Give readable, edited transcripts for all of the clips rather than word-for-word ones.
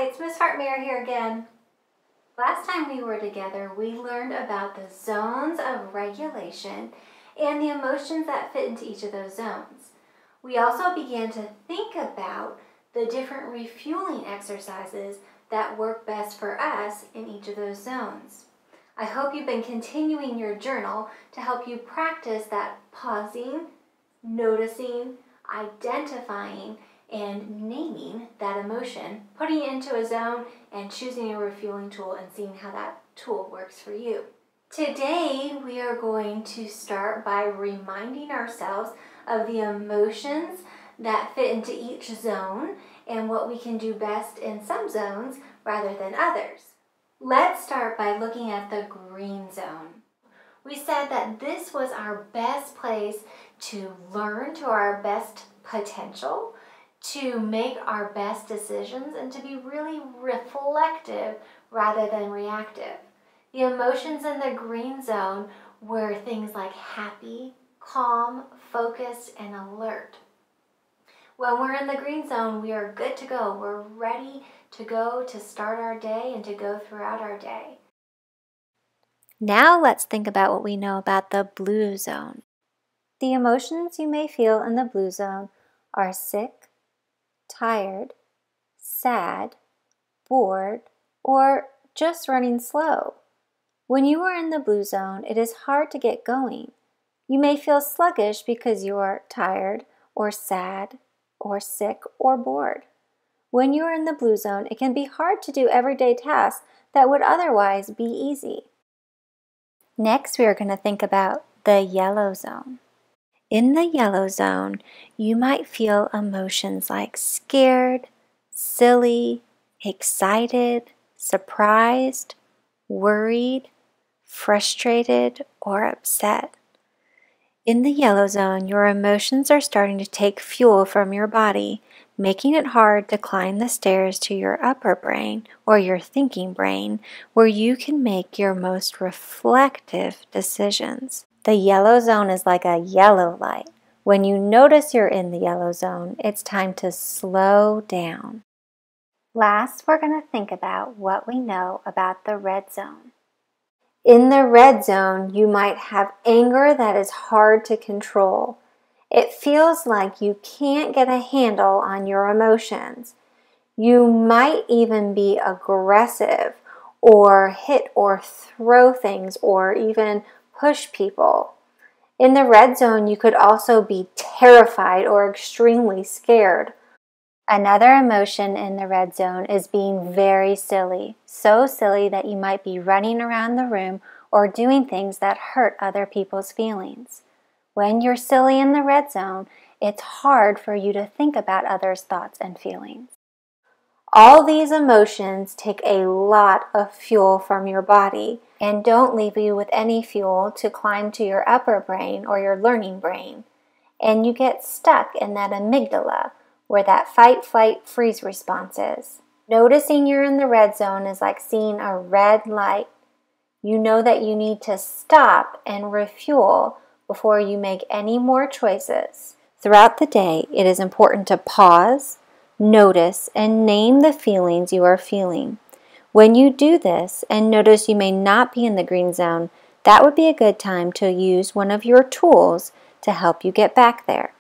Hi, it's Miss Hartmere here again. Last time we were together, we learned about the zones of regulation and the emotions that fit into each of those zones. We also began to think about the different refueling exercises that work best for us in each of those zones. I hope you've been continuing your journal to help you practice that pausing, noticing, identifying, and naming that emotion, putting it into a zone and choosing a refueling tool and seeing how that tool works for you. Today, we are going to start by reminding ourselves of the emotions that fit into each zone and what we can do best in some zones rather than others. Let's start by looking at the green zone. We said that this was our best place to learn to our best potential, to make our best decisions, and to be really reflective rather than reactive. The emotions in the green zone were things like happy, calm, focused, and alert. When we're in the green zone, we are good to go. We're ready to go to start our day and to go throughout our day. Now let's think about what we know about the blue zone. The emotions you may feel in the blue zone are sick, tired, sad, bored, or just running slow. When you are in the blue zone, it is hard to get going. You may feel sluggish because you are tired or sad or sick or bored. When you are in the blue zone, it can be hard to do everyday tasks that would otherwise be easy. Next, we are going to think about the yellow zone. In the yellow zone, you might feel emotions like scared, silly, excited, surprised, worried, frustrated, or upset. In the yellow zone, your emotions are starting to take fuel from your body, making it hard to climb the stairs to your upper brain or your thinking brain, where you can make your most reflective decisions. The yellow zone is like a yellow light. When you notice you're in the yellow zone, it's time to slow down. Last, we're going to think about what we know about the red zone. In the red zone, you might have anger that is hard to control. It feels like you can't get a handle on your emotions. You might even be aggressive or hit or throw things or even push people. In the red zone, you could also be terrified or extremely scared. Another emotion in the red zone is being very silly, so silly that you might be running around the room or doing things that hurt other people's feelings. When you're silly in the red zone, it's hard for you to think about others' thoughts and feelings. All these emotions take a lot of fuel from your body and don't leave you with any fuel to climb to your upper brain or your learning brain. And you get stuck in that amygdala, where that fight, flight, freeze response is. Noticing you're in the red zone is like seeing a red light. You know that you need to stop and refuel before you make any more choices. Throughout the day, it is important to pause, notice, and name the feelings you are feeling. When you do this and notice you may not be in the green zone, that would be a good time to use one of your tools to help you get back there.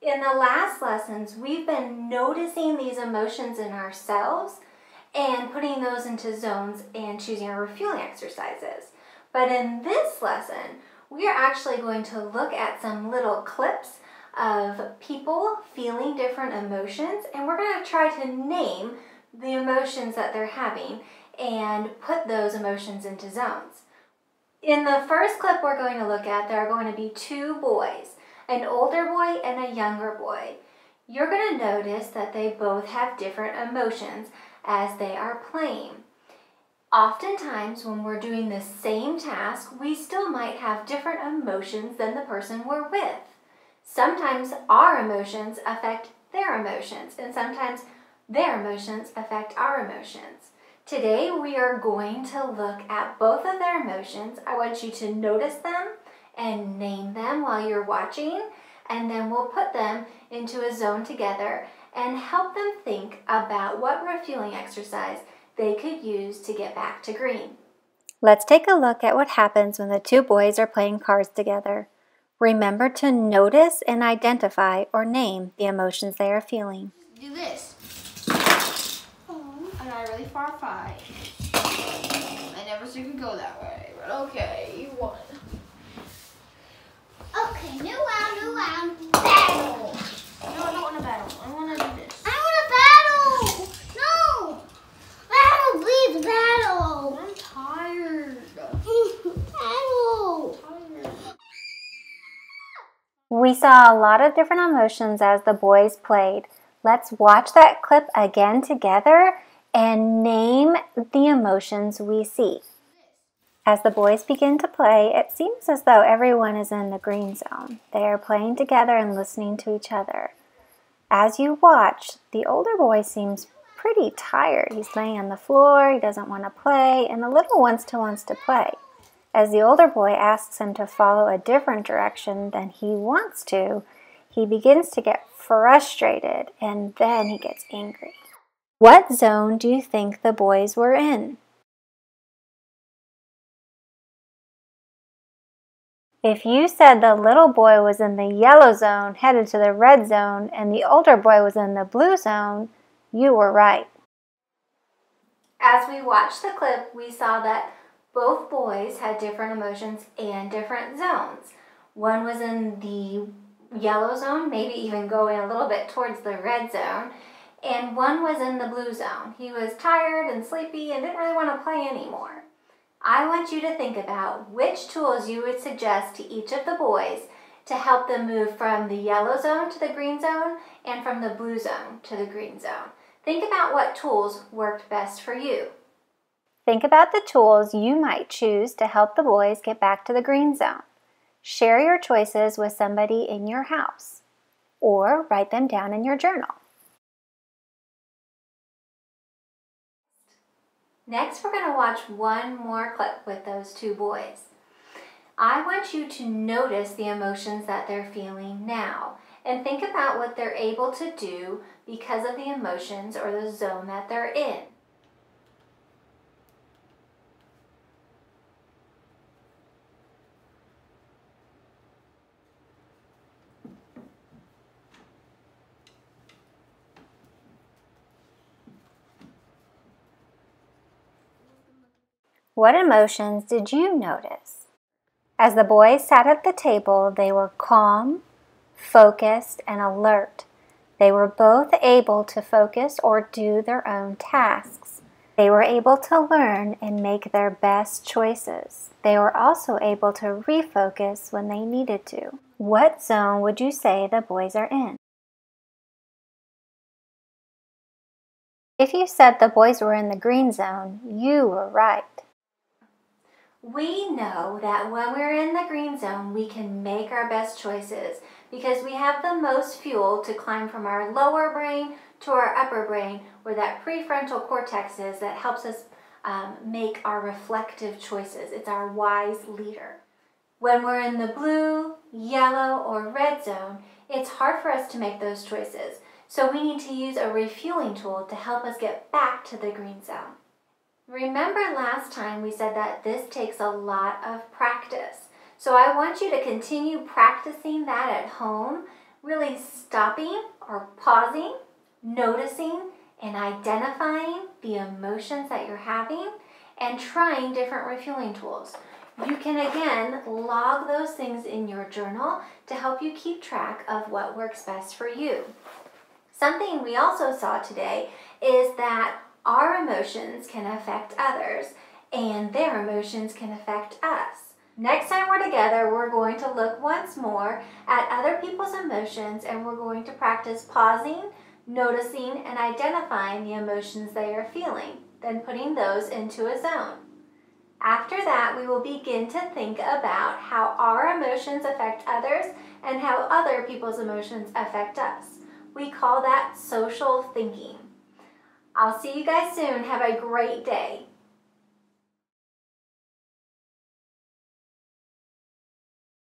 In the last lessons, we've been noticing these emotions in ourselves and putting those into zones and choosing our refueling exercises. But in this lesson, we are actually going to look at some little clips of people feeling different emotions, and we're going to try to name the emotions that they're having and put those emotions into zones. In the first clip we're going to look at, there are going to be two boys, an older boy and a younger boy. You're going to notice that they both have different emotions as they are playing. Oftentimes when we're doing the same task, we still might have different emotions than the person we're with. Sometimes our emotions affect their emotions, and sometimes their emotions affect our emotions. Today we are going to look at both of their emotions. I want you to notice them and name them while you're watching, and then we'll put them into a zone together and help them think about what refueling exercise they could use to get back to green. Let's take a look at what happens when the two boys are playing cards together. Remember to notice and identify or name the emotions they are feeling. Do this. I got a really far fight. I never said you could go that way, but okay, you won. Okay, new round, battle. No, I don't want a battle. I want to do this. I want a battle. No, battle, please, battle. I'm tired. Battle. I'm tired. We saw a lot of different emotions as the boys played. Let's watch that clip again together and name the emotions we see. As the boys begin to play, it seems as though everyone is in the green zone. They are playing together and listening to each other. As you watch, the older boy seems pretty tired. He's laying on the floor, he doesn't want to play, and the little one still wants to play. As the older boy asks him to follow a different direction than he wants to, he begins to get frustrated and then he gets angry. What zone do you think the boys were in? If you said the little boy was in the yellow zone headed to the red zone and the older boy was in the blue zone, you were right. As we watched the clip, we saw that both boys had different emotions and different zones. One was in the yellow zone, maybe even going a little bit towards the red zone, and one was in the blue zone. He was tired and sleepy and didn't really want to play anymore. I want you to think about which tools you would suggest to each of the boys to help them move from the yellow zone to the green zone and from the blue zone to the green zone. Think about what tools worked best for you. Think about the tools you might choose to help the boys get back to the green zone. Share your choices with somebody in your house or write them down in your journal. Next, we're going to watch one more clip with those two boys. I want you to notice the emotions that they're feeling now and think about what they're able to do because of the emotions or the zone that they're in. What emotions did you notice? As the boys sat at the table, they were calm, focused, and alert. They were both able to focus or do their own tasks. They were able to learn and make their best choices. They were also able to refocus when they needed to. What zone would you say the boys are in? If you said the boys were in the green zone, you were right. We know that when we're in the green zone, we can make our best choices because we have the most fuel to climb from our lower brain to our upper brain, where that prefrontal cortex is that helps us make our reflective choices. It's our wise leader. When we're in the blue, yellow, or red zone, it's hard for us to make those choices. So we need to use a refueling tool to help us get back to the green zone. Remember last time we said that this takes a lot of practice. So I want you to continue practicing that at home, really stopping or pausing, noticing and identifying the emotions that you're having and trying different refueling tools. You can again log those things in your journal to help you keep track of what works best for you. Something we also saw today is that our emotions can affect others, and their emotions can affect us. Next time we're together, we're going to look once more at other people's emotions, and we're going to practice pausing, noticing, and identifying the emotions they are feeling, then putting those into a zone. After that, we will begin to think about how our emotions affect others and how other people's emotions affect us. We call that social thinking. I'll see you guys soon. Have a great day.